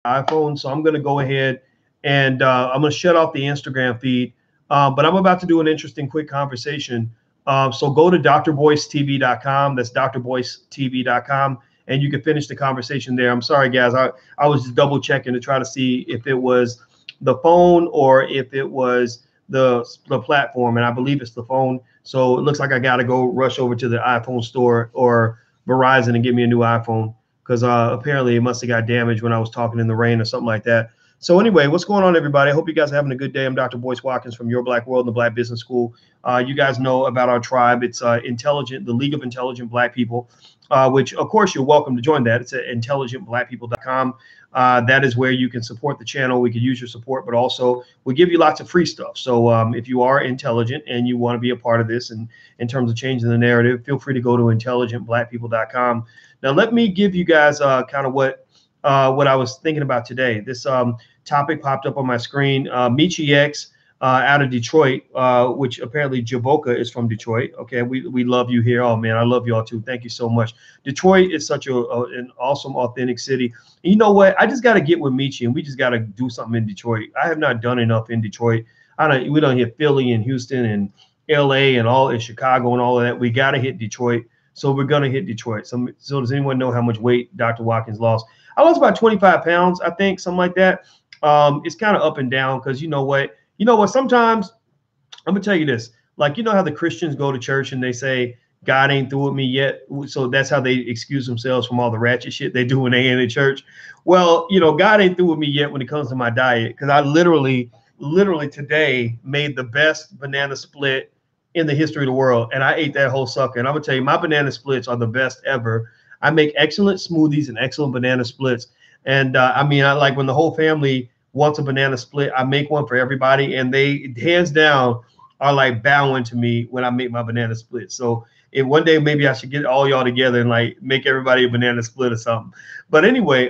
iPhone. So I'm going to go ahead and I'm going to shut off the Instagram feed. But I'm about to do an interesting quick conversation. So go to drboycetv.com. That's drboycetv.com. And you can finish the conversation there. I'm sorry, guys. I was just double checking to try to see if it was the phone or if it was the platform. And I believe it's the phone. So it looks like I got to go rush over to the iPhone store or Verizon and get me a new iPhone because apparently it must have got damaged when I was talking in the rain or something like that. So anyway, what's going on, everybody? I hope you guys are having a good day. I'm Dr. Boyce Watkins from Your Black World and the Black Business School. You guys know about our tribe. It's the League of Intelligent Black People, which, of course, you're welcome to join that. It's at intelligentblackpeople.com. That is where you can support the channel. We could use your support, but also we give you lots of free stuff. So if you are intelligent and you want to be a part of this and in terms of changing the narrative, feel free to go to intelligentblackpeople.com. Now, let me give you guys kind of what I was thinking about today. This topic popped up on my screen. Michi X out of Detroit, which apparently Javoka is from Detroit. Okay, we love you here. Oh man, I love y'all too. Thank you so much. Detroit is such an awesome, authentic city. And you know what? I just got to get with Michi, and we just got to do something in Detroit. I have not done enough in Detroit. We don't hit Philly and Houston and LA and all in Chicago and all of that. We got to hit Detroit. So we're gonna hit Detroit. So does anyone know how much weight Dr. Watkins lost? I lost about 25 pounds, I think, something like that. It's kind of up and down because you know what? Sometimes I'm gonna tell you this. Like, you know how the Christians go to church and they say God ain't through with me yet. So that's how they excuse themselves from all the ratchet shit they do when they in the church. Well, God ain't through with me yet when it comes to my diet. Because I literally today made the best banana split in the history of the world. And I ate that whole sucker. And I'm gonna tell you, my banana splits are the best ever. I make excellent smoothies and excellent banana splits. And I like when the whole family wants a banana split, I make one for everybody. And they hands down are like bowing to me when I make my banana split. So if one day maybe I should get all y'all together and like make everybody a banana split or something. But anyway,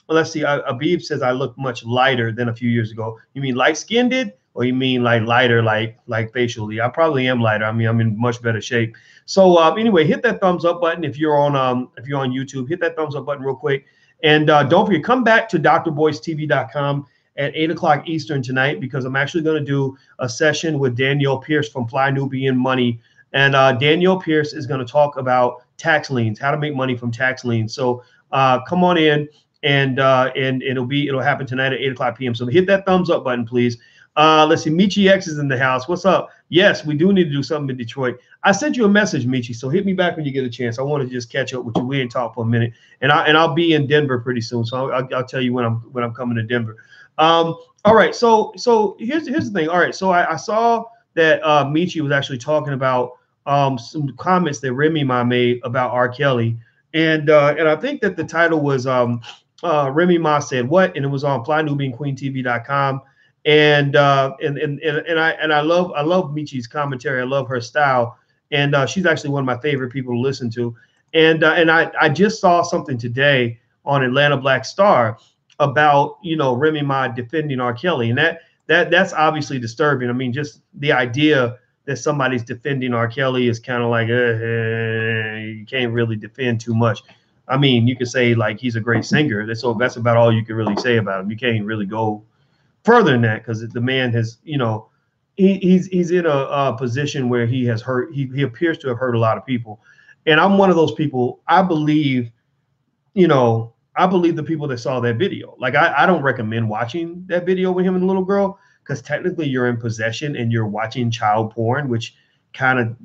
let's see. Abib says I look much lighter than a few years ago. You mean light skinned? Or you mean like lighter, like facially? I probably am lighter. I mean, I'm in much better shape. So anyway, hit that thumbs up button if you're on YouTube. Hit that thumbs up button real quick, and don't forget, come back to drboycetv.com at 8 o'clock Eastern tonight because I'm actually going to do a session with Danielle Pierce from Fly Nubian Money, and Danielle Pierce is going to talk about tax liens, how to make money from tax liens. So come on in, and it'll happen tonight at 8 o'clock p.m. So hit that thumbs up button, please. Let's see. Michi X is in the house. What's up? Yes, we do need to do something in Detroit. I sent you a message, Michi, so hit me back when you get a chance. I want to just catch up with you. We ain't talk for a minute, and I'll be in Denver pretty soon. So I'll tell you when I'm coming to Denver. All right. So here's the thing. All right. So I saw that Michi was actually talking about some comments that Remy Ma made about R. Kelly, and I think that the title was Remy Ma said what, and it was on FlyNubianQueenTV.com. And I love Michi's commentary. I love her style, and she's actually one of my favorite people to listen to. And I just saw something today on Atlanta Black Star about Remy Ma defending R. Kelly, and that's obviously disturbing. I mean, just the idea that somebody's defending R. Kelly is kind of like you can't really defend too much. I mean, you could say like he's a great singer. So that's about all you can really say about him. You can't really go further than that because the man has, he's in a position where he has hurt. He appears to have hurt a lot of people, and I'm one of those people. I believe the people that saw that video. Like I don't recommend watching that video with him and the little girl because technically you're in possession and you're watching child porn, which kind of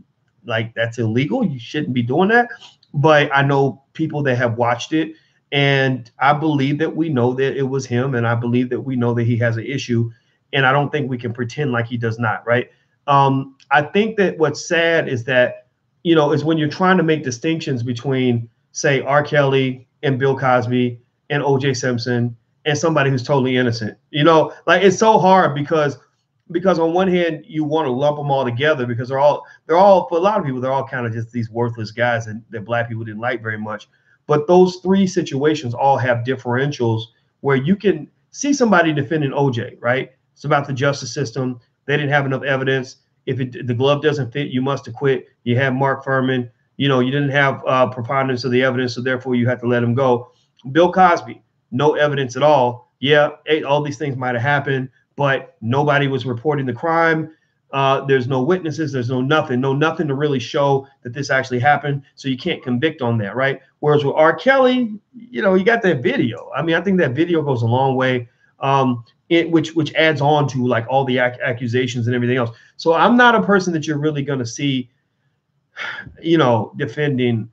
like that's illegal. You shouldn't be doing that. But I know people that have watched it. And I believe that we know that it was him, and I believe that we know that he has an issue, and I don't think we can pretend like he does not, right? I think that what's sad is that, is when you're trying to make distinctions between, say, R. Kelly and Bill Cosby and O.J. Simpson and somebody who's totally innocent. Like it's so hard because on one hand you want to lump them all together because they're all for a lot of people they're all kind of just these worthless guys that black people didn't like very much. But those three situations all have differentials where you can see somebody defending OJ, right? It's about the justice system. They didn't have enough evidence. If the glove doesn't fit, you must acquit. You have Mark Furman. You didn't have preponderance of the evidence, so therefore you have to let him go. Bill Cosby, no evidence at all. Yeah, all these things might have happened, but nobody was reporting the crime. There's no witnesses. There's no nothing to really show that this actually happened. So you can't convict on that, right? Whereas with R. Kelly, you know, you got that video. I mean, I think that video goes a long way, which adds on to like all the accusations and everything else. So I'm not a person that you're really going to see, you know, defending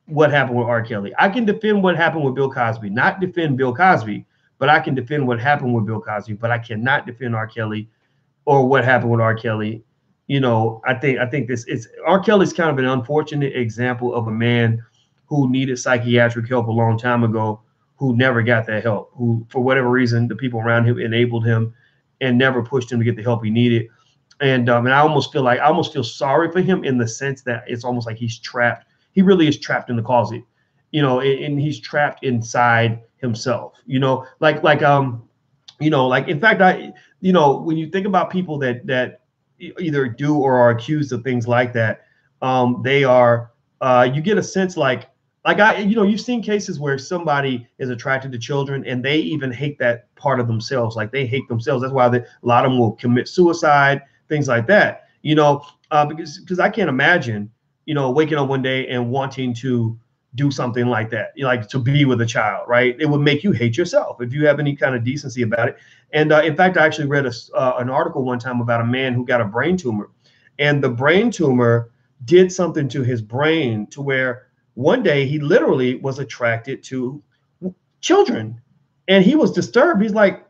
what happened with R. Kelly. I can defend what happened with Bill Cosby, not defend Bill Cosby, but I can defend what happened with Bill Cosby, but I cannot defend R. Kelly or what happened with R. Kelly. You know, I think this is R. Kelly's kind of an unfortunate example of a man who needed psychiatric help a long time ago, who never got that help, who for whatever reason the people around him enabled him and never pushed him to get the help he needed. And I almost feel sorry for him in the sense that it's almost like he's trapped. He really is trapped in the closet, you know, and he's trapped inside himself, you know, you know, like in fact, you know, when you think about people that either do or are accused of things like that, they are, you get a sense like you know, you've seen cases where somebody is attracted to children and they even hate that part of themselves. Like they hate themselves. That's why a lot of them will commit suicide, things like that, you know, because I can't imagine, you know, waking up one day and wanting to do something like that, you know, like to be with a child, right? It would make you hate yourself if you have any kind of decency about it. And in fact, I actually read an article one time about a man who got a brain tumor, and the brain tumor did something to his brain to where one day he literally was attracted to children, and he was disturbed. He's like,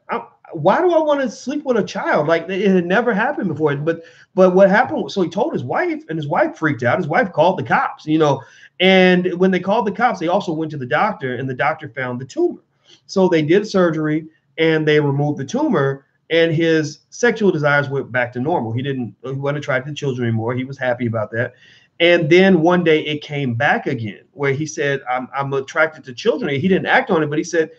why do I want to sleep with a child? Like it had never happened before. But what happened? So he told his wife, and his wife freaked out. His wife called the cops, you know, and when they called the cops, they also went to the doctor, and the doctor found the tumor. So they did surgery and they removed the tumor, and his sexual desires went back to normal. He wasn't attracted to children anymore. He was happy about that. And then one day it came back again, where he said, I'm attracted to children. He didn't act on it, but he said,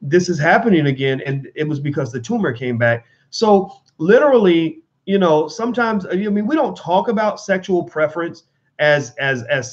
this is happening again. And it was because the tumor came back. So literally, you know, sometimes, I mean, we don't talk about sexual preference as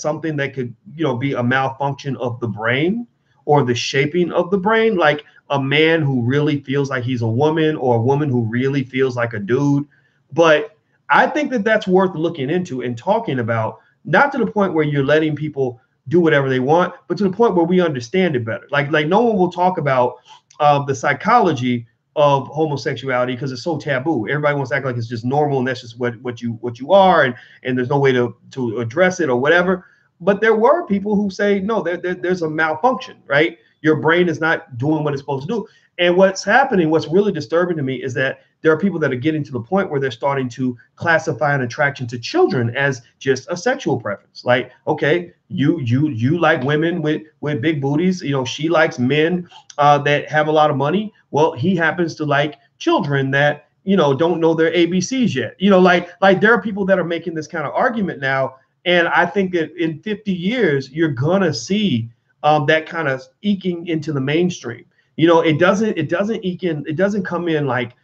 something that could, you know, be a malfunction of the brain or the shaping of the brain, like a man who really feels like he's a woman or a woman who really feels like a dude. But I think that that's worth looking into and talking about, not to the point where you're letting people do whatever they want, but to the point where we understand it better. Like no one will talk about the psychology of homosexuality because it's so taboo. Everybody wants to act like it's just normal and that's just what you are, and there's no way to address it or whatever. But there were people who say no, there's a malfunction, right? Your brain is not doing what it's supposed to do. And what's happening, what's really disturbing to me is that there are people that are getting to the point where they're starting to classify an attraction to children as just a sexual preference. Like, okay, you like women with big booties. You know, she likes men that have a lot of money. Well, he happens to like children that, you know, don't know their ABCs yet. You know, like there are people that are making this kind of argument now. And I think that in 50 years, you're gonna see that kind of eking into the mainstream. You know, it doesn't eke in, it doesn't come in like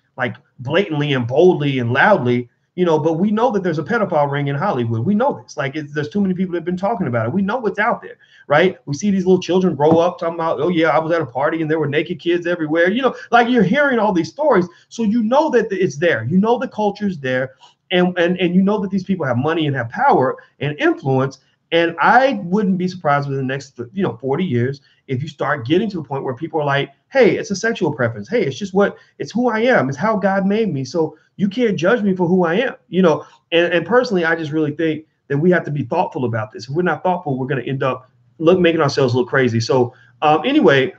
blatantly and boldly and loudly, you know, but we know that there's a pedophile ring in Hollywood. We know this. Like there's too many people that have been talking about it. We know what's out there, right? We see these little children grow up talking about, oh yeah, I was at a party and there were naked kids everywhere. You know, like you're hearing all these stories. So you know that it's there. You know the culture's there. And you know that these people have money and have power and influence. And I wouldn't be surprised within the next, 40 years, if you start getting to the point where people are like, hey, it's a sexual preference. Hey, it's just it's who I am. It's how God made me. So you can't judge me for who I am, you know. And personally, I just really think that we have to be thoughtful about this. If we're not thoughtful, we're going to end up making ourselves look crazy. So anyway,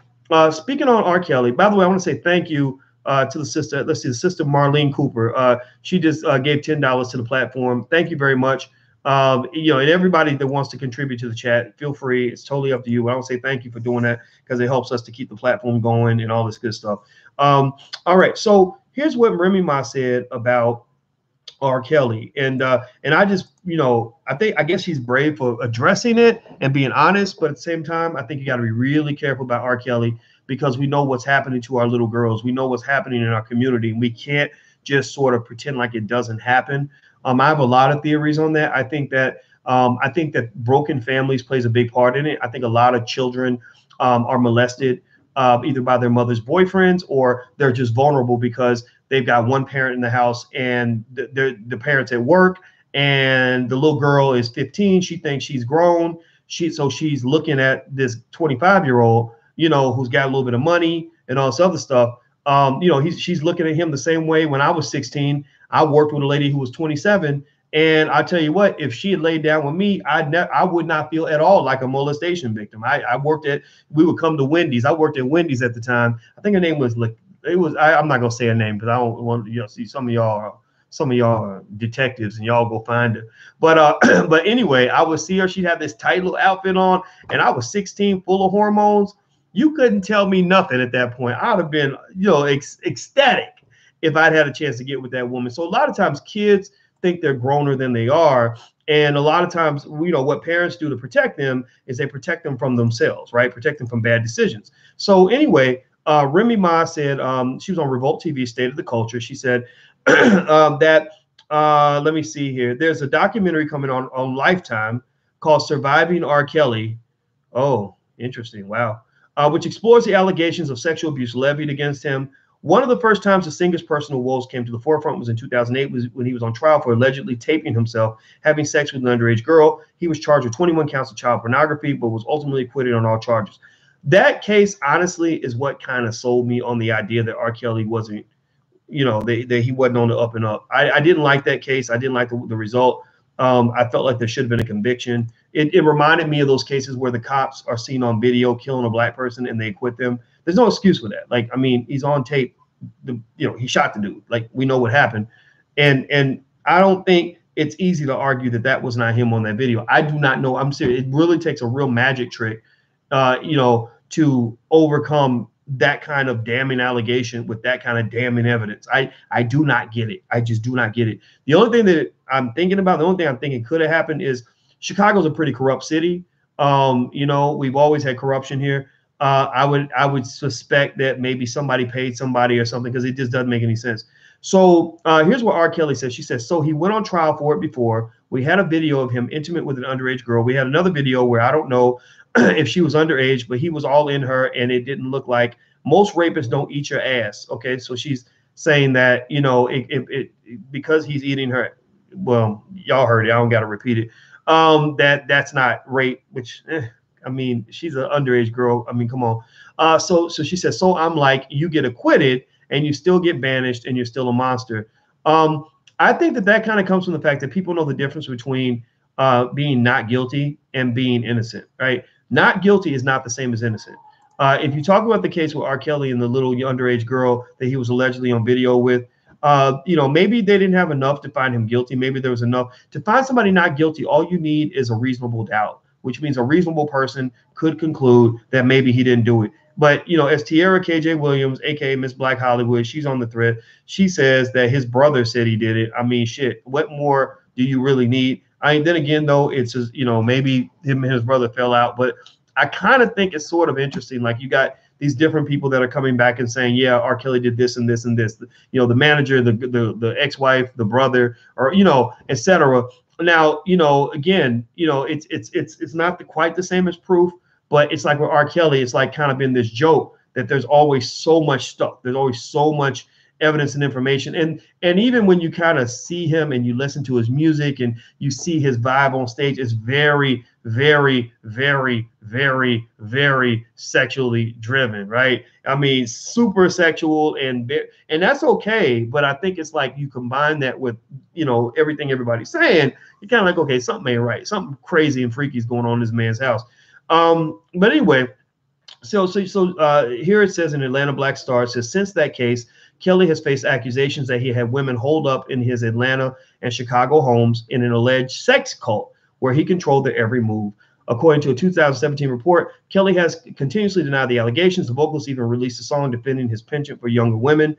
speaking on R. Kelly, by the way, I want to say thank you to the sister. Let's see, the sister Marlene Cooper. She just gave $10 to the platform. Thank you very much. And everybody that wants to contribute to the chat, feel free. It's totally up to you. I don't say thank you for doing that because it helps us to keep the platform going and all this good stuff. All right. So here's what Remy Ma said about R. Kelly. And I just, I guess he's brave for addressing it and being honest. But at the same time, I think you got to be really careful about R. Kelly because we know what's happening to our little girls. We know what's happening in our community. We can't just sort of pretend like it doesn't happen. I have a lot of theories on that. I think that broken families plays a big part in it. I think a lot of children are molested either by their mother's boyfriends, or they're just vulnerable because they've got one parent in the house and the parents at work, and the little girl is 15. She thinks she's grown. So she's looking at this 25-year-old, who's got a little bit of money and all this other stuff. She's looking at him the same way. When I was 16, I worked with a lady who was 27. And I tell you what, if she had laid down with me, I would not feel at all like a molestation victim. We would come to Wendy's. I worked at Wendy's at the time. I think her name was I'm not gonna say her name because I don't want see some of y'all are detectives and y'all go find her. But but anyway, I would see her. She'd have this tight little outfit on, and I was 16, full of hormones. You couldn't tell me nothing at that point. I'd have been ecstatic if I'd had a chance to get with that woman. So a lot of times kids think they're growner than they are. And a lot of times, what parents do to protect them is they protect them from themselves, right? Protect them from bad decisions. So anyway, Remy Ma said, she was on Revolt TV, State of the Culture. She said that, let me see here. There's a documentary coming on Lifetime called Surviving R. Kelly. Oh, interesting. Wow. Which explores the allegations of sexual abuse levied against him. One of the first times the singer's personal woes came to the forefront was in 2008, when he was on trial for allegedly taping himself having sex with an underage girl. He was charged with 21 counts of child pornography, but was ultimately acquitted on all charges. That case, honestly, is what kind of sold me on the idea that R. Kelly wasn't, that he wasn't on the up and up. I didn't like that case. I didn't like the result. I felt like there should have been a conviction. It reminded me of those cases where the cops are seen on video killing a black person and they acquit them. There's no excuse for that. Like, I mean, he's on tape. He shot the dude. Like, we know what happened. And I don't think it's easy to argue that was not him on that video. I do not know. I'm serious. It really takes a real magic trick, to overcome that kind of damning allegation with that kind of damning evidence. I do not get it. I just do not get it. The only thing that I'm thinking could have happened is Chicago's a pretty corrupt city. We've always had corruption here. I would suspect that maybe somebody paid somebody or something, because it just doesn't make any sense. So here's what R. Kelly says. She says, so he went on trial for it before. We had a video of him intimate with an underage girl. We had another video where I don't know if she was underage, but he was all in her, and it didn't look like. Most rapists don't eat your ass. Okay, so she's saying that, because he's eating her. Well, y'all heard it. I don't got to repeat it. That's not rape, which. I mean, she's an underage girl. I mean, come on. So she says, so I'm like, you get acquitted and you still get banished and you're still a monster. I think that kind of comes from the fact that people know the difference between being not guilty and being innocent, right? Not guilty is not the same as innocent. If you talk about the case with R. Kelly and the little underage girl that he was allegedly on video with, maybe they didn't have enough to find him guilty. Maybe there was enough to find somebody not guilty. All you need is a reasonable doubt, which means a reasonable person could conclude that maybe he didn't do it. But, as Tierra KJ Williams, aka Miss Black Hollywood, she's on the thread. She says that his brother said he did it. I mean, shit, what more do you really need? Then again, though, it's just, maybe him and his brother fell out. But I kind of think it's sort of interesting. Like, you got these different people that are coming back and saying, yeah, R. Kelly did this and this and this. The manager, the ex-wife, the brother, or, et cetera. Now, again, it's not quite the same as proof, but it's like with R. Kelly, it's like kind of been this joke that there's always so much stuff. There's always so much evidence and information. And even when you kind of see him and you listen to his music and you see his vibe on stage, it's very, very, very, very, very sexually driven, right? I mean, super sexual, and that's okay. But I think it's like you combine that with, everything everybody's saying, you're kind of like, okay, something ain't right. Something crazy and freaky is going on in this man's house. But anyway, so here it says in Atlanta Black Star, it says, since that case, Kelly has faced accusations that he had women holed up in his Atlanta and Chicago homes in an alleged sex cult where he controlled their every move. According to a 2017 report, Kelly has continuously denied the allegations. The vocalist even released a song defending his penchant for younger women.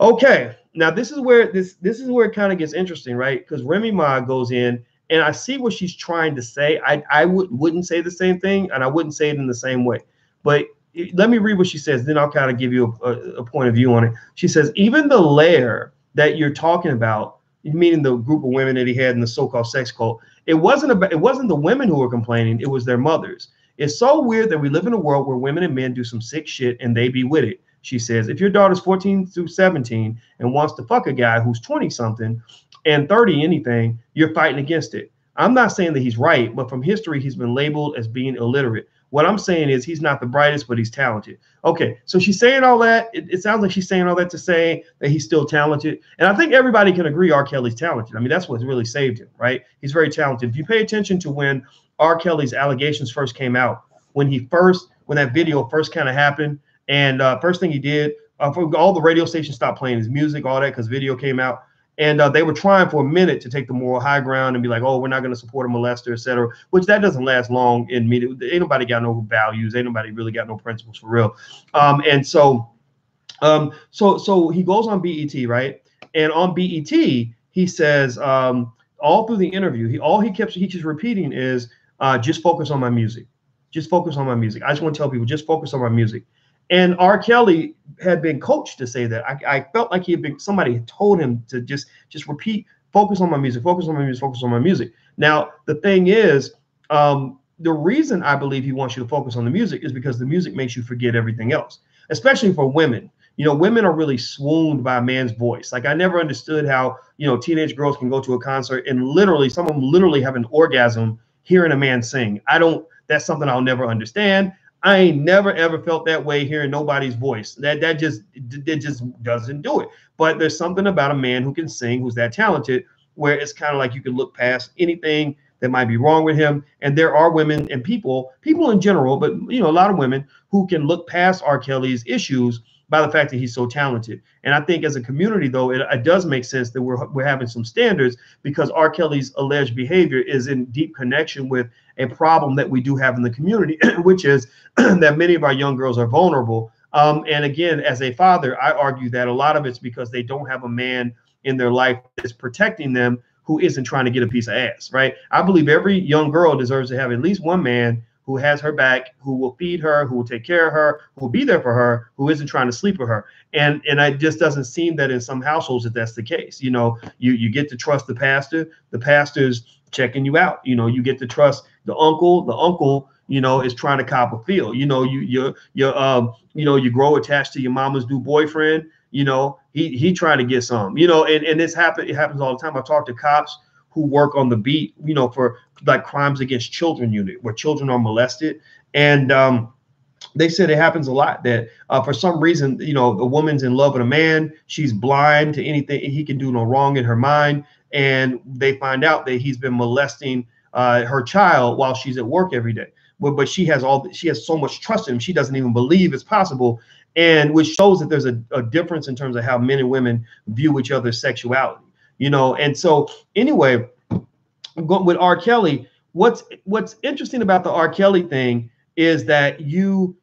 Okay, now this is where it kind of gets interesting, right? Because Remy Ma goes in, and I see what she's trying to say. I wouldn't say the same thing, and I wouldn't say it in the same way. But let me read what she says, then I'll kind of give you a point of view on it. She says, even the lair that you're talking about, meaning the group of women that he had in the so-called sex cult, it wasn't the women who were complaining, it was their mothers. It's so weird that we live in a world where women and men do some sick shit and they be with it. She says, if your daughter's 14 through 17 and wants to fuck a guy who's 20 something and 30 anything, you're fighting against it. I'm not saying that he's right, but from history, he's been labeled as being illiterate. What I'm saying is he's not the brightest, but he's talented. Okay, so she's saying all that. It sounds like she's saying all that to say that he's still talented. And I think everybody can agree R. Kelly's talented. I mean, that's what's really saved him, right? He's very talented. If you pay attention to when R. Kelly's allegations first came out, when that video first kind of happened, and first thing he did, all the radio stations stopped playing his music, all that, because video came out. And they were trying for a minute to take the moral high ground and be like, oh, we're not going to support a molester, et cetera, which that doesn't last long in media. Ain't nobody got no values. Ain't nobody really got no principles for real. So he goes on BET, right? And on BET, he says all through the interview, he keeps repeating is just focus on my music. Just focus on my music. I just want to tell people, just focus on my music. And R. Kelly had been coached to say that. I felt like somebody had told him to just repeat, focus on my music, focus on my music, focus on my music. Now, the thing is, the reason I believe he wants you to focus on the music is because the music makes you forget everything else, especially for women. You know, women are really swooned by a man's voice. Like, I never understood how, teenage girls can go to a concert and literally, some of them literally have an orgasm hearing a man sing. That's something I'll never understand. I ain't never ever felt that way hearing nobody's voice. That just doesn't do it. But there's something about a man who can sing, who's that talented, where it's kind of like you can look past anything that might be wrong with him. And there are women and people in general, but a lot of women who can look past R. Kelly's issues by the fact that he's so talented. And I think as a community, though, it does make sense that we're having some standards, because R. Kelly's alleged behavior is in deep connection with a problem that we do have in the community, which is that many of our young girls are vulnerable. And again, as a father, I argue that a lot of it's because they don't have a man in their life that's protecting them, who isn't trying to get a piece of ass, right? I believe every young girl deserves to have at least one man who has her back, who will feed her, who will take care of her, who will be there for her, who isn't trying to sleep with her. And it just doesn't seem that in some households that that's the case. You get to trust the pastor's checking you out. You get to trust the uncle, is trying to cop a feel. You grow attached to your mama's new boyfriend. He trying to get some, and it happens all the time. I've talked to cops who work on the beat, for like crimes against children unit, where children are molested. And they said it happens a lot, that for some reason, the woman's in love with a man. She's blind to anything. He can do no wrong in her mind. And they find out that he's been molesting her child while she's at work every day. But she has so much trust in him, she doesn't even believe it's possible. And which shows that there's a difference in terms of how men and women view each other's sexuality. And so anyway, with R. Kelly, what's interesting about the R. Kelly thing is that you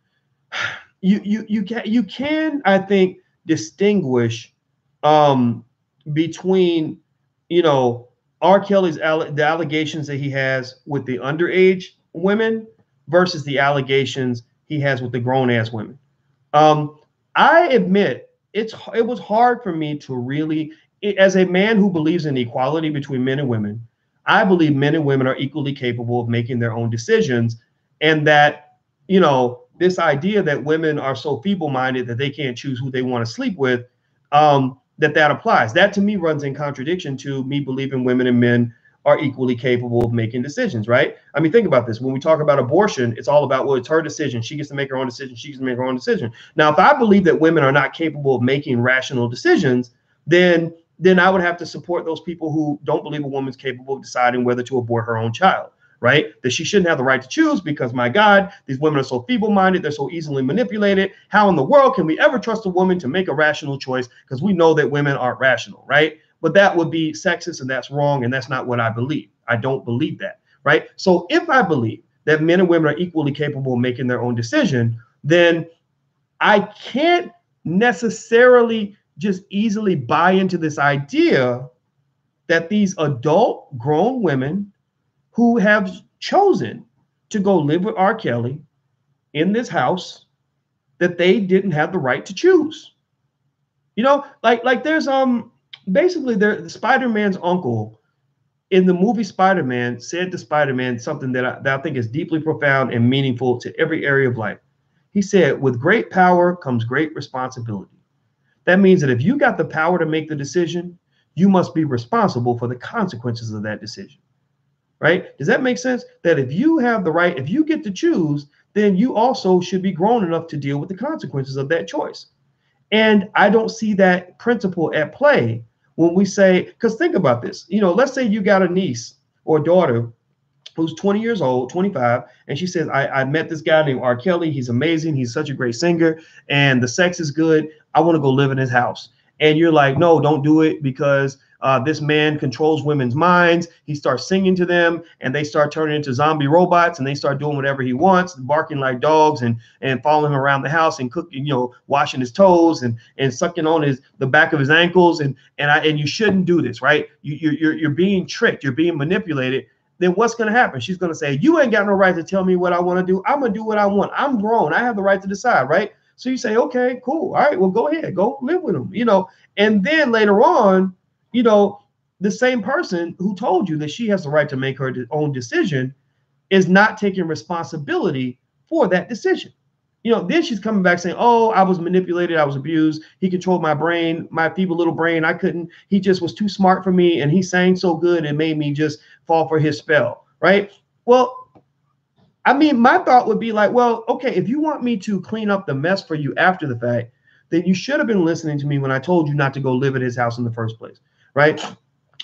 can I think distinguish between R. Kelly's the allegations that he has with the underage women versus the allegations he has with the grown ass women. I admit it was hard for me to really, as a man who believes in equality between men and women, I believe men and women are equally capable of making their own decisions, and that, this idea that women are so feeble-minded that they can't choose who they want to sleep with, that applies. That to me runs in contradiction to me believing women and men are equally capable of making decisions, right? I mean, think about this. When we talk about abortion, it's all about, well, it's her decision. She gets to make her own decision. She gets to make her own decision. Now, if I believe that women are not capable of making rational decisions, then I would have to support those people who don't believe a woman's capable of deciding whether to abort her own child, right? That she shouldn't have the right to choose because, my God, these women are so feeble-minded. They're so easily manipulated. How in the world can we ever trust a woman to make a rational choice? Because we know that women aren't rational, right? But that would be sexist, and that's wrong, and that's not what I believe. I don't believe that, right? So if I believe that men and women are equally capable of making their own decision, then I can't necessarily just easily buy into this idea that these adult grown women who have chosen to go live with R. Kelly in this house, that they didn't have the right to choose. Like there's basically the Spider-Man's uncle in the movie Spider-Man, said to Spider-Man something that I think is deeply profound and meaningful to every area of life. He said, with great power comes great responsibility. That means that if you got the power to make the decision, you must be responsible for the consequences of that decision. Right? Does that make sense? That if you have the right, if you get to choose, then you also should be grown enough to deal with the consequences of that choice. And I don't see that principle at play when we say, because think about this, let's say you got a niece or daughter who's 20 years old, 25, and she says, I met this guy named R. Kelly. He's amazing. He's such a great singer, and the sex is good. I want to go live in his house. And you're like, no, don't do it, because this man controls women's minds. He starts singing to them, and they start turning into zombie robots, and they start doing whatever he wants, barking like dogs, and following him around the house, and cooking, washing his toes, and sucking on the back of his ankles, and you shouldn't do this, right? You're being tricked. You're being manipulated. Then what's going to happen? She's going to say, you ain't got no right to tell me what I want to do. I'm going to do what I want. I'm grown. I have the right to decide, right? So you say, okay, cool. All right, well, go ahead. Go live with him, And then later on, the same person who told you that she has the right to make her own decision is not taking responsibility for that decision. Then she's coming back saying, oh, I was manipulated. I was abused. He controlled my brain, my feeble little brain. He just was too smart for me. And he sang so good, it made me just fall for his spell. Right. Well, I mean, my thought would be like, well, okay, if you want me to clean up the mess for you after the fact, then you should have been listening to me when I told you not to go live at his house in the first place. Right.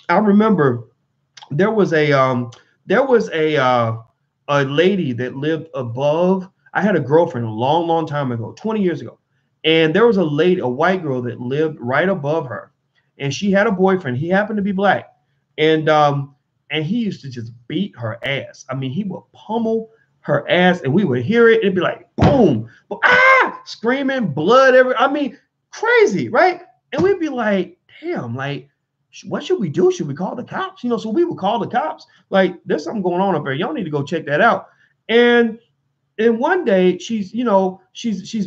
I remember there was a lady that lived above. I had a girlfriend a long, long time ago, 20 years ago. And there was a white girl that lived right above her. And she had a boyfriend. He happened to be black. And he used to just beat her ass. I mean, he would pummel her ass, and we would hear it. It'd be like, boom, screaming, blood everywhere. I mean, crazy, right? And we'd be like, damn, like, what should we do? Should we call the cops? So we would call the cops. Like, there's something going on up there. Y'all need to go check that out. And one day she's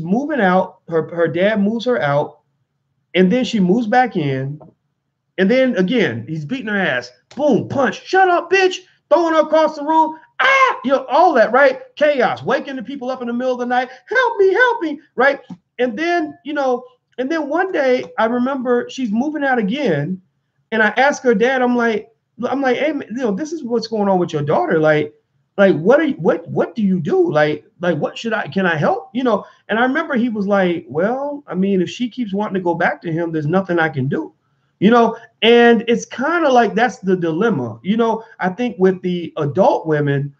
moving out. Her dad moves her out, and then she moves back in. And then again, he's beating her ass. Boom, punch. Shut up, bitch. Throwing her across the room. All that, right? Chaos. Waking the people up in the middle of the night. Help me, right? And then, one day I remember she's moving out again. And I asked her dad, I'm like, hey, this is what's going on with your daughter. Like, what do you do? Like, can I help? And I remember he was like, well, I mean, if she keeps wanting to go back to him, there's nothing I can do, and it's kind of like, that's the dilemma. I think with the adult women,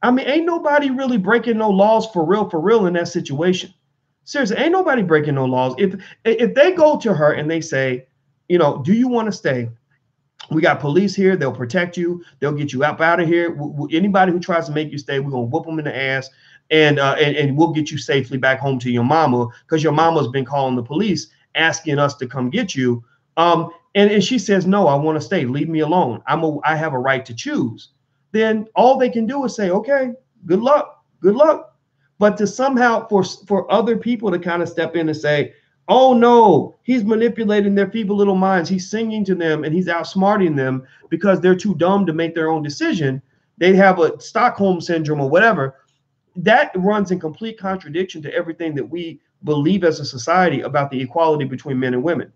I mean, ain't nobody really breaking no laws for real in that situation. Seriously, ain't nobody breaking no laws. If they go to her and they say, do you want to stay? We got police here. They'll protect you. They'll get you out of here. Anybody who tries to make you stay, we're going to whoop them in the ass, and we'll get you safely back home to your mama, because your mama's been calling the police asking us to come get you. And she says, no, I want to stay. Leave me alone. I have a right to choose. Then all they can do is say, okay, good luck. But to somehow for other people to kind of step in and say, oh no, he's manipulating their feeble little minds. He's singing to them and he's outsmarting them because they're too dumb to make their own decision. They have a Stockholm syndrome or whatever. That runs in complete contradiction to everything that we believe as a society about the equality between men and women.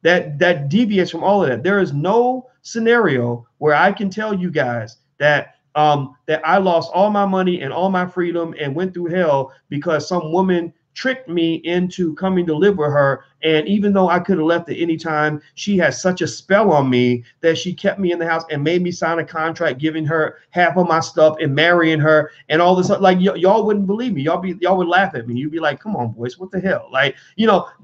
That deviates from all of that. There is no scenario where I can tell you guys that I lost all my money and all my freedom and went through hell because some woman tricked me into coming to live with her. And even though I could have left at any time, she had such a spell on me that she kept me in the house and made me sign a contract, giving her half of my stuff and marrying her and all this. Like, y'all wouldn't believe me. Y'all would laugh at me. You'd be like, come on, boys, what the hell? Like,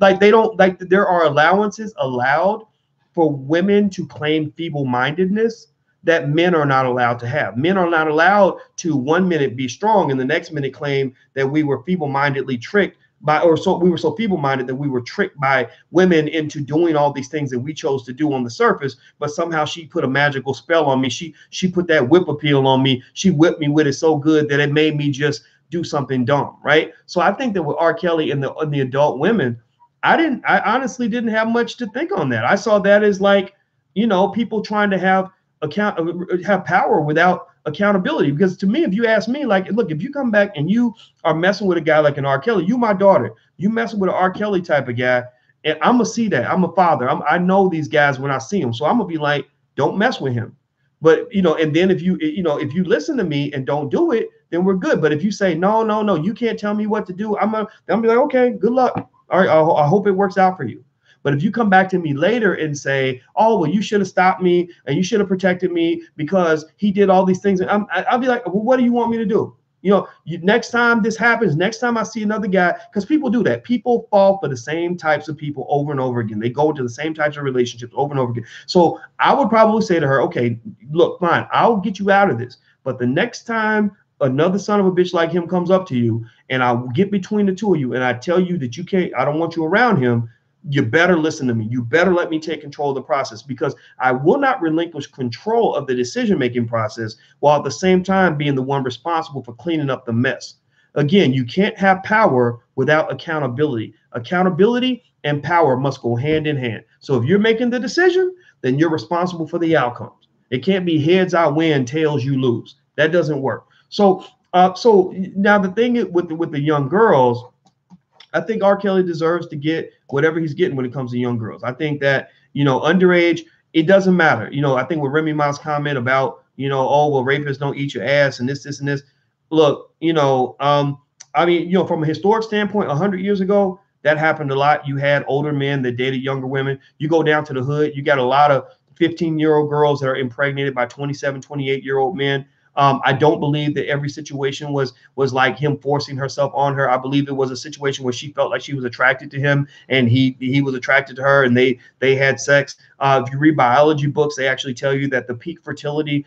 like they don't, like, there are allowances allowed for women to claim feeble-mindedness that men are not allowed to have. Men are not allowed to 1 minute be strong and the next minute claim that we were feeble-mindedly tricked by, we were so feeble-minded that we were tricked by women into doing all these things that we chose to do on the surface, but somehow she put a magical spell on me. She put that whip appeal on me. She whipped me with it so good that it made me just do something dumb, right? So I think that with R. Kelly and the adult women, I honestly didn't have much to think on that. I saw that as like, people trying to have have power without accountability. Because to me, if you ask me, like, look, if you come back and you are messing with a guy like an R. Kelly, you my daughter, you messing with an R. Kelly type of guy, and I'm gonna see that. I'm a father. I know these guys when I see them, so I'm gonna be like, don't mess with him. But and then if if you listen to me and don't do it, then we're good. But if you say no, no, no, you can't tell me what to do, I'm gonna be like, okay, good luck. All right, I hope it works out for you. But if you come back to me later and say, oh, well, you should have stopped me and you should have protected me because he did all these things, and I'll be like, well, what do you want me to do? Next time this happens, next time I see another guy, because people do that. People fall for the same types of people over and over again. They go into the same types of relationships over and over again. So I would probably say to her, okay, look, fine, I'll get you out of this. But the next time another son of a bitch like him comes up to you and I get between the two of you and I tell you that you can't, I don't want you around him, you better listen to me. You better let me take control of the process, because I will not relinquish control of the decision-making process while at the same time being the one responsible for cleaning up the mess. Again, you can't have power without accountability. Accountability and power must go hand in hand. So if you're making the decision, then you're responsible for the outcomes. It can't be heads I win, tails you lose. That doesn't work. So now the thing with the young girls, I think R. Kelly deserves to get whatever he's getting when it comes to young girls. I think that, underage, it doesn't matter. I think with Remy Ma's comment about, oh, well, rapists don't eat your ass and this and this. Look, I mean, from a historic standpoint, 100 years ago, that happened a lot. You had older men that dated younger women. You go down to the hood, you got a lot of 15-year-old girls that are impregnated by 27, 28-year-old men. I don't believe that every situation was like him forcing herself on her. I believe it was a situation where she felt like she was attracted to him and he was attracted to her, and they had sex. If you read biology books, they actually tell you that the peak fertility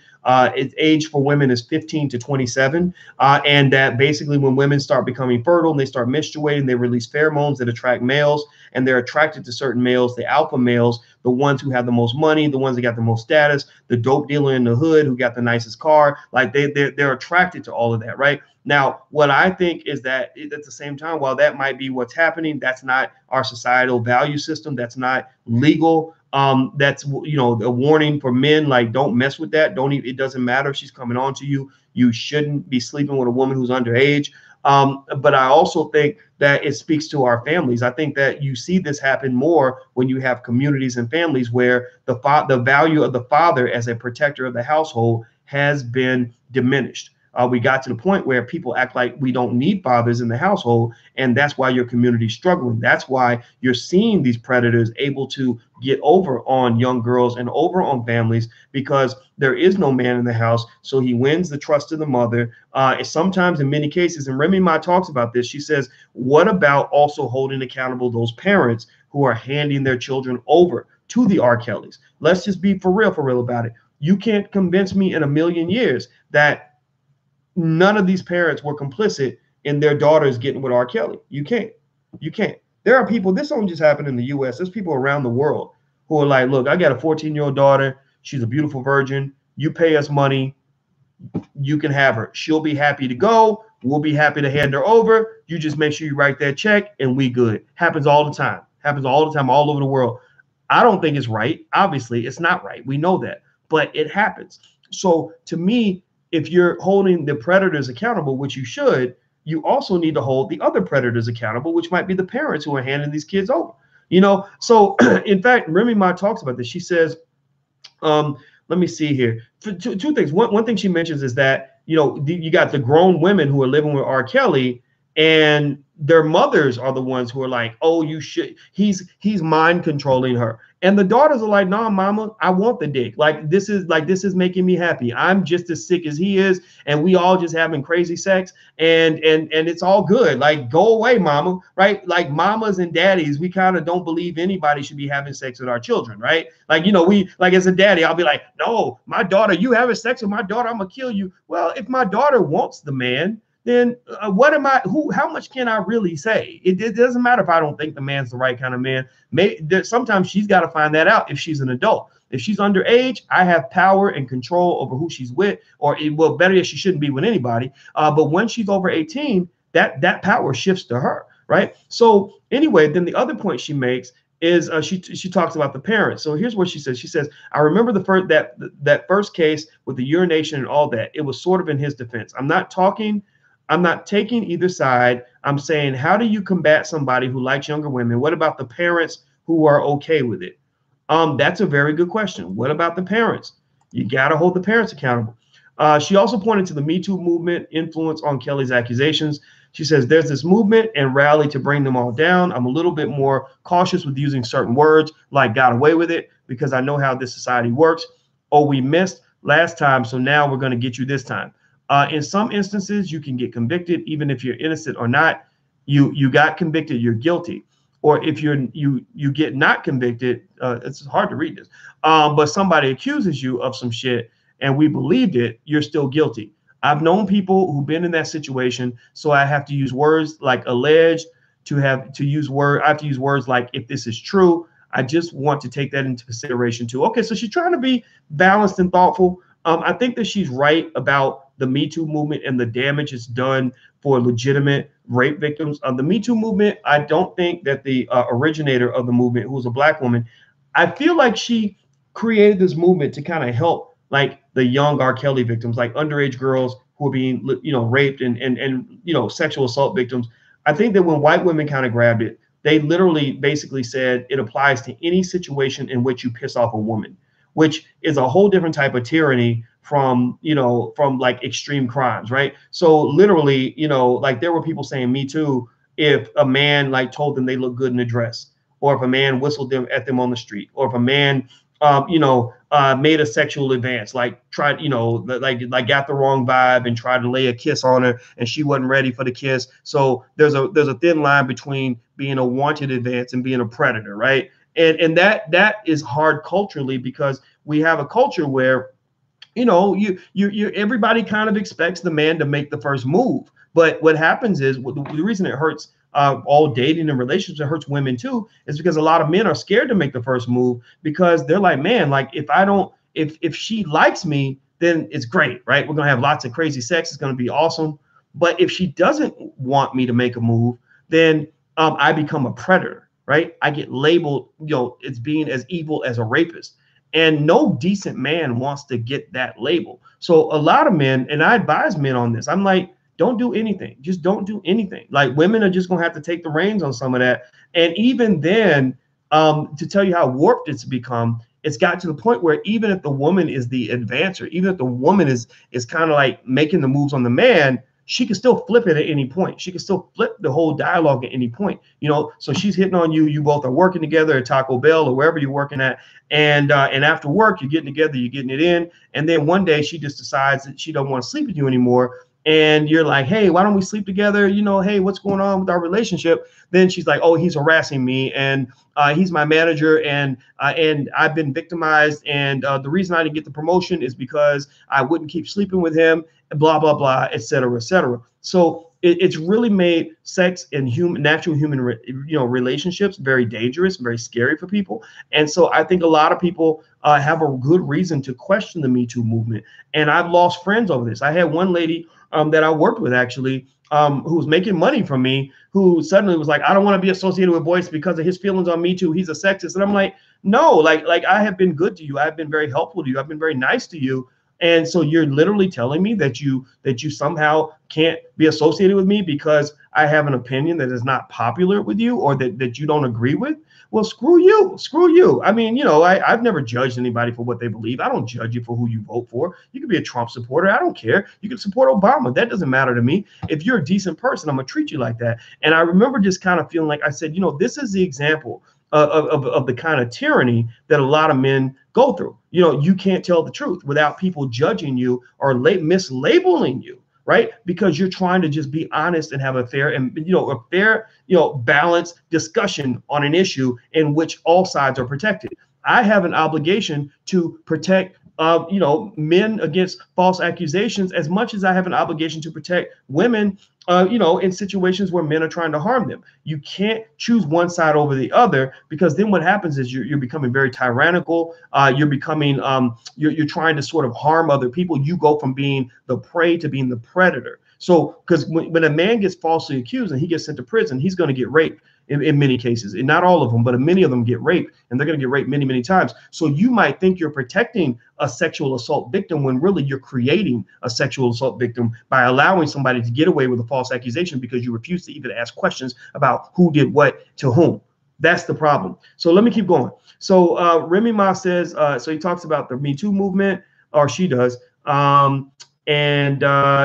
age for women is 15 to 27, and that basically when women start becoming fertile and they start menstruating, they release pheromones that attract males, and they're attracted to certain males, the alpha males, the ones who have the most money, the ones that got the most status, the dope dealer in the hood who got the nicest car. Like they're attracted to all of that, right? Now, what I think is that at the same time, while that might be what's happening, that's not our societal value system. That's not legal. That's, a warning for men, like, don't mess with that. It doesn't matter if she's coming on to you. You shouldn't be sleeping with a woman who's underage. But I also think that it speaks to our families. I think that you see this happen more when you have communities and families where the value of the father as a protector of the household has been diminished. We got to the point where people act like we don't need fathers in the household, and that's why your community's struggling. That's why you're seeing these predators able to get over on young girls and over on families, because there is no man in the house. So he wins the trust of the mother. Sometimes, in many cases, and Remy Ma talks about this, she says, what about also holding accountable those parents who are handing their children over to the R. Kellys? Let's just be for real about it. You can't convince me in a million years that none of these parents were complicit in their daughters getting with R. Kelly. You can't. There are people, this don't just happen in the US. There's people around the world who are like, look, I got a 14-year-old daughter. She's a beautiful virgin. You pay us money, you can have her. She'll be happy to go. We'll be happy to hand her over. You just make sure you write that check and we good. Happens all the time. All over the world. I don't think it's right. Obviously, it's not right. We know that, but it happens. So to me, if you're holding the predators accountable, which you should, you also need to hold the other predators accountable, which might be the parents who are handing these kids over. So in fact, Remy Ma talks about this. She says, let me see here. Two things. One thing she mentions is that, you got the grown women who are living with R. Kelly, and their mothers are the ones who are like, oh, he's mind controlling her. And the daughters are like, nah, mama, I want the dick. This is making me happy. I'm just as sick as he is. And we all just having crazy sex and it's all good. Like, go away, mama, right? Like, mamas and daddies, we kind of don't believe anybody should be having sex with our children, right? As a daddy, I'll be like, no, my daughter, you having sex with my daughter, I'm gonna kill you. Well, if my daughter wants the man, then how much can I really say? It doesn't matter if I don't think the man's the right kind of man. Sometimes she's got to find that out if she's an adult. If she's underage, I have power and control over who she's with, better yet, she shouldn't be with anybody. But when she's over 18, that power shifts to her, right? So anyway, then the other point she makes is she talks about the parents. So here's what she says. She says, I remember the first that first case with the urination and all that. It was sort of in his defense. I'm not taking either side. I'm saying, how do you combat somebody who likes younger women? What about the parents who are okay with it? That's a very good question. What about the parents? You got to hold the parents accountable. She also pointed to the Me Too movement influence on Kelly's accusations. She says there's this movement and rally to bring them all down. I'm a little bit more cautious with using certain words like got away with it because I know how this society works. Oh, we missed last time, so now we're going to get you this time. In some instances, you can get convicted even if you're innocent or not. You got convicted, you're guilty. Or if you get not convicted, it's hard to read this, but somebody accuses you of some shit and we believed it, you're still guilty. I've known people who've been in that situation, so I have to use words like alleged I have to use words like if this is true. I just want to take that into consideration too. Okay, so she's trying to be balanced and thoughtful. I think that she's right about the Me Too movement and the damage it's done for legitimate rape victims. The Me Too movement, I don't think that the originator of the movement, who was a Black woman, I feel like she created this movement to kind of help like the young R. Kelly victims, like underage girls who are being, raped and sexual assault victims. I think that when white women kind of grabbed it, they literally basically said it applies to any situation in which you piss off a woman, which is a whole different type of tyranny from like extreme crimes, right? So literally, like there were people saying Me Too if a man like told them they look good in a dress, or if a man whistled at them on the street, or if a man made a sexual advance, like tried, like got the wrong vibe and tried to lay a kiss on her and she wasn't ready for the kiss. So there's a thin line between being a wanted advance and being a predator, right? And that is hard culturally because we have a culture where you everybody kind of expects the man to make the first move. But what happens is the reason it hurts all dating and relationships, it hurts women too, is because a lot of men are scared to make the first move because they're like, man, like if she likes me, then it's great, right? We're gonna have lots of crazy sex. It's gonna be awesome. But if she doesn't want me to make a move, then I become a predator, right? I get labeled, as being as evil as a rapist. And no decent man wants to get that label. So a lot of men, and I advise men on this, I'm like, don't do anything. Just don't do anything. Like women are just going to have to take the reins on some of that. And even then, to tell you how warped it's become, it's got to the point where even if the woman is the advancer, even if the woman is kind of like making the moves on the man, she can still flip it at any point. She can still flip the whole dialogue at any point, so she's hitting on you. You both are working together at Taco Bell or wherever you're working at. And after work, you're getting together, you're getting it in. And then one day she just decides that she don't want to sleep with you anymore. And you're like, hey, why don't we sleep together? Hey, what's going on with our relationship? Then she's like, oh, he's harassing me, and he's my manager, and I've been victimized, and the reason I didn't get the promotion is because I wouldn't keep sleeping with him, blah, blah, blah, et cetera, et cetera. So it's really made sex and natural human relationships very dangerous, very scary for people. And so I think a lot of people have a good reason to question the Me Too movement. And I've lost friends over this. I had one lady that I worked with actually, who was making money from me, who suddenly was like, I don't want to be associated with Boyce because of his feelings on Me Too. He's a sexist. And I'm like, no, like I have been good to you. I've been very helpful to you. I've been very nice to you. And so you're literally telling me that you somehow can't be associated with me because I have an opinion that is not popular with you or that you don't agree with? Well, screw you. I mean, I've never judged anybody for what they believe. I don't judge you for who you vote for. You can be a Trump supporter. I don't care. You can support Obama. That doesn't matter to me. If you're a decent person, I'm going to treat you like that. And I remember just kind of feeling like I said, this is the example of the kind of tyranny that a lot of men go through. You can't tell the truth without people judging you or mislabeling you, right? Because you're trying to just be honest and have a fair and balanced discussion on an issue in which all sides are protected. I have an obligation to protect men against false accusations as much as I have an obligation to protect women in situations where men are trying to harm them. You can't choose one side over the other, because then what happens is you're becoming very tyrannical. You're becoming you're trying to sort of harm other people. You go from being the prey to being the predator. So, because when a man gets falsely accused and he gets sent to prison, he's going to get raped in many cases, and not all of them, but many of them get raped, and they're going to get raped many, many times. So you might think you're protecting a sexual assault victim when really you're creating a sexual assault victim by allowing somebody to get away with a false accusation because you refuse to even ask questions about who did what to whom. That's the problem. So let me keep going. So Remy Ma says, so he talks about the Me Too movement, or she does. And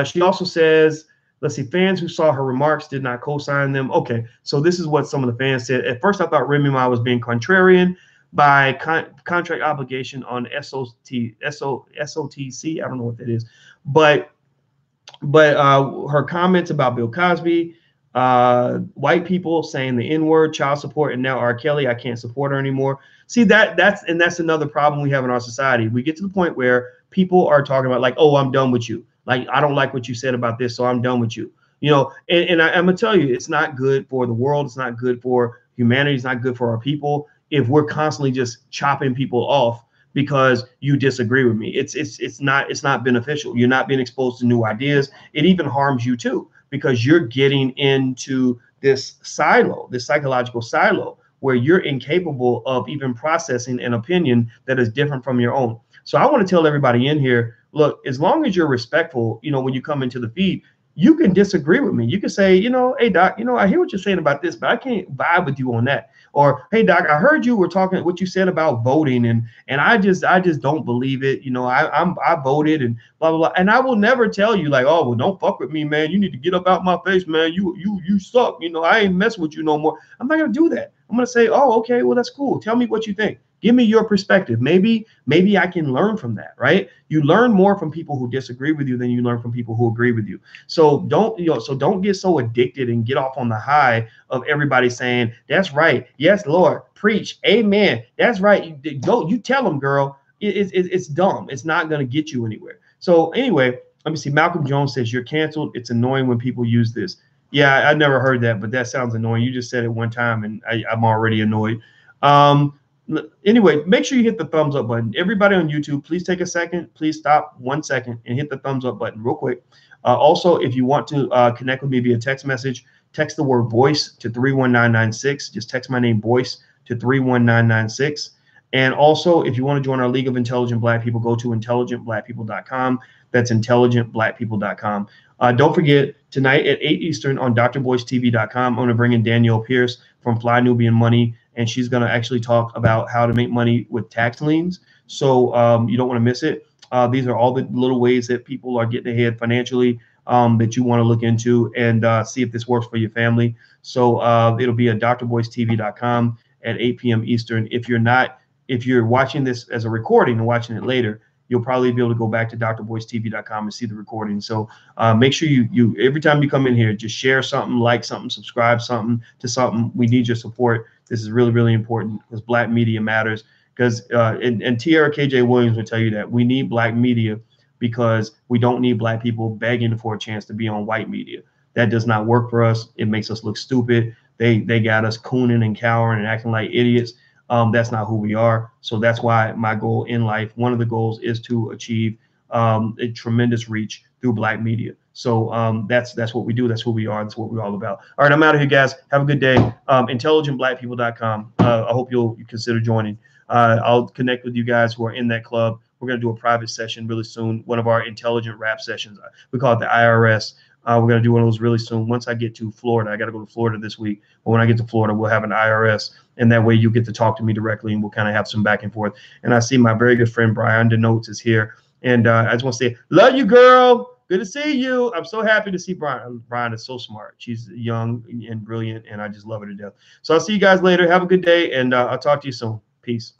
she also says, let's see, fans who saw her remarks did not co-sign them. Okay, so this is what some of the fans said. At first, I thought Remy Ma was being contrarian by contract obligation on SOTC. I don't know what that is. But her comments about Bill Cosby, white people saying the N-word, child support, and now R. Kelly, I can't support her anymore. See, that's another problem we have in our society. We get to the point where people are talking about like, oh, I'm done with you. Like, I don't like what you said about this, so I'm done with you. You know, and I'm gonna tell you, it's not good for the world. It's not good for humanity. It's not good for our people if we're constantly just chopping people off because you disagree with me. It's not beneficial. You're not being exposed to new ideas. It even harms you too, because you're getting into this silo, this psychological silo, where you're incapable of even processing an opinion that is different from your own. So I want to tell everybody in here, look, as long as you're respectful, you know, when you come into the feed, you can disagree with me. You can say, you know, hey, Doc, you know, I hear what you're saying about this, but I can't vibe with you on that. Or, hey, Doc, I heard you were talking what you said about voting, and I just don't believe it. You know, I voted and blah, blah, blah. And I will never tell you like, oh, well, don't fuck with me, man. You need to get up out my face, man. You suck. You know, I ain't messing with you no more. I'm not going to do that. I'm going to say, oh, okay, well, that's cool. Tell me what you think. Give me your perspective. Maybe I can learn from that, right? You learn more from people who disagree with you than you learn from people who agree with you. So don't get so addicted and get off on the high of everybody saying, that's right. Yes, Lord, preach. Amen. That's right. You tell them, girl. It's dumb. It's not going to get you anywhere. So anyway, let me see. Malcolm Jones says, you're canceled. It's annoying when people use this. Yeah, I never heard that, but that sounds annoying. You just said it one time and I'm already annoyed. Anyway, make sure you hit the thumbs up button. Everybody on YouTube, please take a second. Please stop 1 second and hit the thumbs up button real quick. Also, if you want to connect with me via text message, text the word voice to 31996. Just text my name voice to 31996. And also, if you want to join our League of Intelligent Black People, go to intelligentblackpeople.com. That's intelligentblackpeople.com. Don't forget, tonight at 8 Eastern on drboystv.com, I'm going to bring in Danielle Pierce from Fly Nubian Money, and she's going to actually talk about how to make money with tax liens. So you don't want to miss it. These are all the little ways that people are getting ahead financially that you want to look into and see if this works for your family. So it'll be at drboystv.com at 8 p.m. Eastern. If you're watching this as a recording and watching it later, you'll probably be able to go back to drboystv.com and see the recording. So make sure you every time you come in here, just share something, like something, subscribe something to something. We need your support. This is really, really important because Black media matters. Because and Tierra KJ Williams will tell you that we need Black media because we don't need Black people begging for a chance to be on white media. That does not work for us. It makes us look stupid. They got us cooning and cowering and acting like idiots. That's not who we are. So that's why my goal in life, one of the goals, is to achieve a tremendous reach through Black media. So that's what we do. That's who we are. That's what we're all about. All right, I'm out of here, guys. Have a good day. Intelligentblackpeople.com. I hope you'll consider joining. I'll connect with you guys who are in that club. We're going to do a private session really soon, one of our intelligent rap sessions. We call it the IRS. We're going to do one of those really soon. Once I get to Florida, I got to go to Florida this week. But when I get to Florida, we'll have an IRS. And that way you get to talk to me directly and we'll kind of have some back and forth. And I see my very good friend, Brian Denotes, is here. And I just want to say, love you, girl. Good to see you. I'm so happy to see Brian. Brian is so smart. She's young and brilliant, and I just love her to death. So I'll see you guys later. Have a good day, and I'll talk to you soon. Peace.